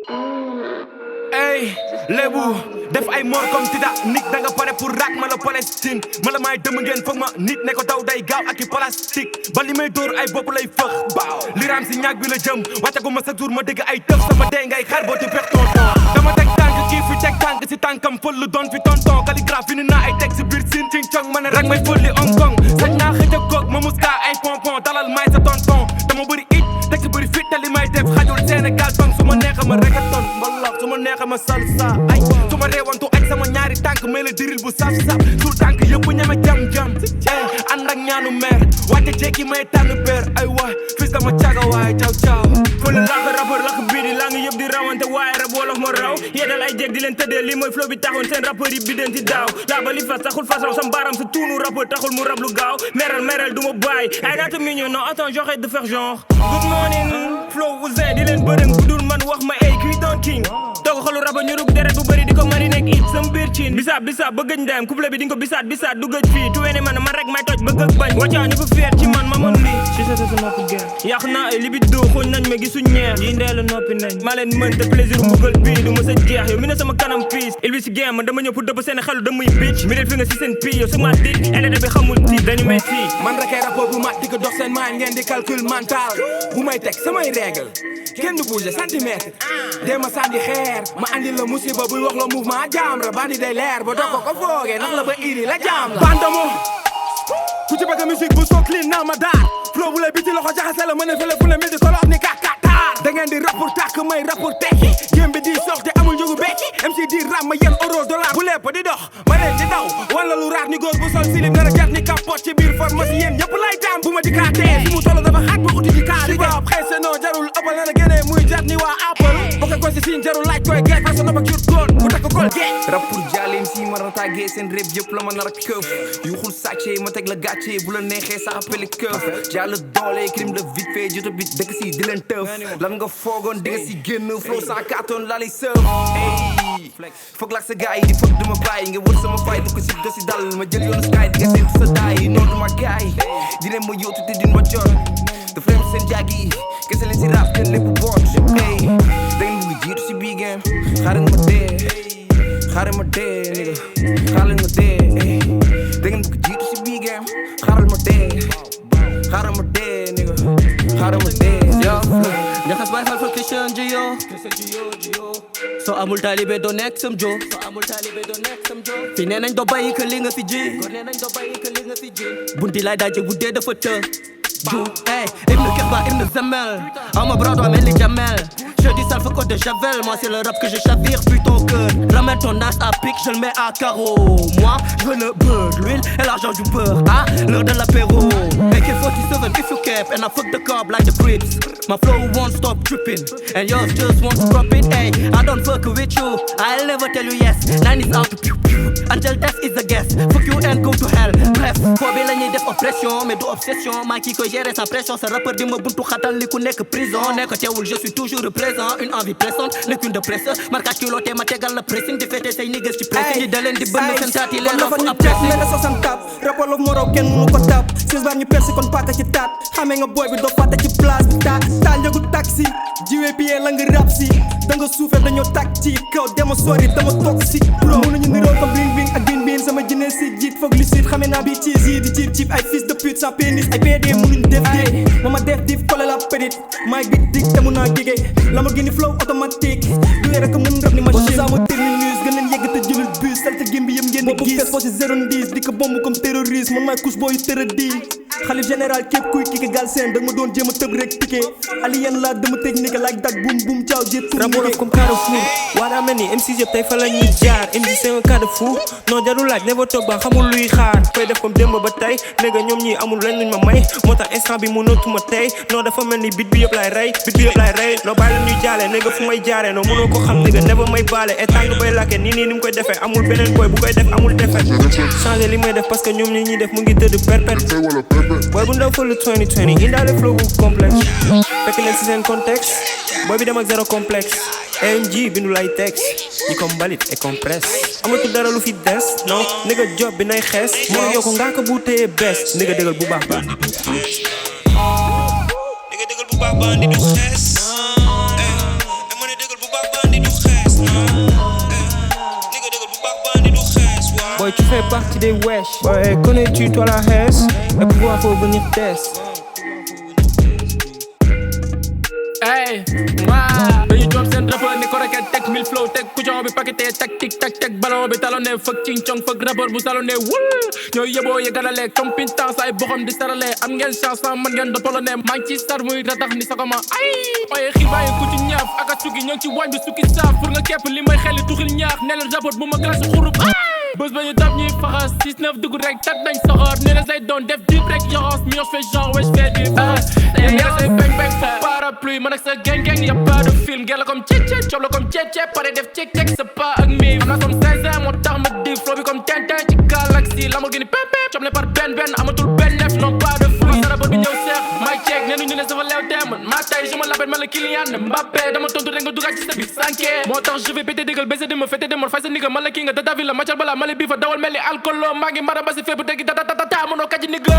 Ey, lébu def ay mor comme Titanic da nga pare pour rak ma la Palestine ma la may dëmm ngeen foog ma nit ne ko daw day gaaw ak i plastique ba li may dóor ay bopp lay fëx baaw li raam si ñaag bi la jëm wàccagu ma sa jour ma dégg ay tëf sama dee ngay xaar boo ti pex tonton dama teg tànk kii fi teg tànk si tànkam fël lu doon fi tonton calligraphe ni naa ay teg si biir sin cing cong ma ne rek may fëlli Hong Kong sañ naa xëj a goog ma muska ay pompon dalal may sa tonton dama bëri it teg si bëri fit te li may def xajul Sénégal bang su ma neexa ma reggaeton mbalax su ma neexa ma salsa ay su ma reewantu ak sama ñaari tànk may la diril bu saf saf sul tànk yëpp ñeme jam jam ànd ak ñaanu meer wàcce jekki may tànn beer ay waay fis dama caga waay caw caw fële làkk rappeur làkk bii di laa ngi yëpp di rawante waaye rap wolof ma raw yeedal ay jeg di leen tëddee lii mooy flow bi taxoon seen rappeur yi bidenti daaw laa ba li fas taxul fasaw sam baram sa tuunu rappeur taxul mu rap lu gaaw meral du ma bàyyi ay naata mignon non attends j'arrête de faire genre good morning flow Ouzin di leen bërëm ku dul man wax ma ay kuy doon king toog xolu rappeur ñu rub deret bu bëri di ko mari nekk it sam biir cin bisaab ba gëj ndeyam couple bi di nga ko bisaat du gëj fii tuweene man rek may toj bëgg ak bañ wàccaa ñu fa fier ci man ma mën lii si sa noppi ger yàq naa ay libido xooñ nañ ma gisu ñeex yi ndee la noppi nañ maa leen mën te plaisir mbugal bii du ma sa jeex yow mi ne sama kanam piis il bi si game man dama ñëw pour dëpp seen xelu damuy bitch mi del fi nga si seen pii yow su ma dig LD bi xamul tiit dañu may fii man rekay rapport bu mat di ko dox seen maan ngeen di calcul mental bu may teg samay règle kenn du bouger centimètre dee ma sànni xeer ma andi la musiba buy wax la mouvement jaam la bandi day leer ba doo ko foogee nax la ba iri la jaam la bandamo ku ci bëgg musique bu soo clean naa ma daar flow bu lay biti loxo jaxase la mën a fële fu ne mil di tolox ni kakataar da ngeen di rapport tàkk may rapport tekki jéem bi di sox te amul njugu bekki MC di ram ma yen euro dollar bu lépp di dox ma leen di daw wala lu raar ni góor bu sol silib nar a jet ni capote ci biir pharmacie yéen ñëpp lay daam bu ma di kaatee fi mu tollu dafa xaat ba uti ci kaar yi ba presse non jarul ëppal na la génnee muy jat ni waa Apple bokk ko si signe jarul laaj koy geet parce que nopp ak jut góor bu takk kol geet rap pour jaalim si ma ratagee seen rap yëpp la ma nar a këf yuxul sàcce ma teg la gàcce bu la neexee sa appeli këf jàll doole crime de vite fait jota bit dëkk si di leen tëf lan nga foogoon di nga si génn flow sans carton la lay sëf foog lak sa gaay di foog duma bàyyi nga wër sama fay du ko si do si dal ma jël yoonu sky di nga seen sa daay noonu duma gaay di leen ma yóotu te din ma jot te frem seen jaag yi kese leen si rap kenn lépp boot da ngeen bugg jiitu si bii game xaaral ma dee nigga xaaral ma dee da ngeen bugg jiitu si bii game xaaral ma dee nigga xaaral ma dee Njaxas bay fal fa Christian Gio soo amul taalibe doo nekk sam jo fi nee nañ doo bàyyi que li nga fi ji bunti lay daje bu dee dafa të ju hey ibnu Keba ibnu Zemel ama brado amel li Jamel je dis salve code de Javel moi c'est le rap que je chavire puis ton cœur ramène ton as à pic je le mets à carreau moi je veux le beurre l'huile et l'argent du beurre ah l'heure de l'apéro AK-47 if you cap and I fuck the cob like the Crips my flow won't stop dripping and yours just won't stop it hey I don't fuck with you I'll never tell you yes 9 is out to pew pew until death is the guess fuck you and go to hell bref foo bi la ñuy def oppression mais du obsession maa kii koy gérer sans pression sa rappeur di ma buntu xatal li ku nekk prison nekk teewul je suis toujours présent une envie pressante nekkuñ de presse marquage culotté ma tegal la pressing di fêter say niggas ci pressing di daleen di bënn seen taat yi leen fu ab pressing mel na sosam tap rapport loof morow kenn mënu ko tap sis bar ñu persi kon paaka ci taat xamee nga boy bi doo fàtte ci place bi taal njëgu taxi jiwee billet la nga rap si da nga suufee dañoo tàkk ci kaw dema sori dama toog si bro mënuñu niroo comme bling bling ak bin bin sama jinne si jiit foog li siit xamee naa bi cheese yi di jiib ay fils de pute sans pénis ay PD mënuñ def dee mama def dif kole la pédit maay big dig te mun naa gigee Lamborghini flow automatique du rek mën rap ni machine sama terminus gën leen yegg te jëlul bus salte gimbi yëm ngeen di gis foo si 010 di ko bomb comme terroriste man maay couche booyu tëradi xalif général képp kuy kike gal seen da nga ma doon jéem a tëb rek piqué alien la dama technique like dag boum boum ciao j'ai tout rapport comme Carrefour waa daa mel ni MC yëpp tey fa la ñuy jaar MC c'est un cas de fou non jarul laaj never toog ba xamul luy xaar koy def comme démb ba tey léegi ñoom ñi amul leen luñ ma may moo tax instant bi mënatuma tey non dafa mel ni bit bi yëpp lay rey non bàyyi la ñuy jaale néega fu may jaaree non mënoo ko xam néega never may baale et tant que bay lakke nii ni mu koy defee amul beneen boy bu koy def amul defet changé li may def parce que ñoom ñi ñuy def mu ngi tëdd perpète boy bu ndaw fa lu 2020 indaale flow bu complexe fekk leen si seen contexte boy bi dem ak zéro complexe AMG bindu lay texte ñi ko mbalit et compresse amatul dara lu fi des non néega job bi nay xees moo yow ko ngaa ko bu téye bees néega dëggal bu baax bandi du xees néega dëggal bu baax bandi du xees ma ne dëggal bu baax boy, tu fais partie des wesh. Boy, connais-tu toi la Hesse? Et pourquoi faut venir test? Hey, waa dañu job seen rappeur ni ko rek teg 1000 flow teg kujon bi paqueté teg tic tac teg ballon bi talonné fëk cing cong fëk rappeur bu salonné wul ñooy yeboo ye ganale comme pintan say boxam di sarale am ngeen chance man ngeen do polonné maa ngi ci star muy ratax ni sakama ay waaye xibaay ku ci ñaaf ak a sugi ñoo ngi ci wañ bi sukki saaf pour nga kepp li may xeli tuxil ñaax ne leen rappeur bu ma classe xurub bés ba ñu dab ñuy faxas 6-9 dugg rek tat nañ soxor ne la say doon def deep rek yoxos mi yox fait genre wesh fait du say bang bang fa parapluie man ak sa gang gang y'a pas de film gel la comme tche job la comme tche pare def cek cek c'est pas ak mi am na comme 16 ans moo tax ma di flow bi comme Tintin ci galaxie Lamborghini pépé job le par ben amatul ben nef non pas de fruit sa rapport bi ñëw seex may check nee ñu ne dafa leew teeman ma tay je me l'appelle ma le client de Mbappé dama tontu rek nga dugaat ci sa bi sanké moo tax je vais péter dégal baiser de me fêter de mor fay sa nigga ma la kii nga data ville la macal bala ma le bi fa dawal mel ni alcoolo maa ngi mara ba si fépp dégg tata mënoo kaji nigga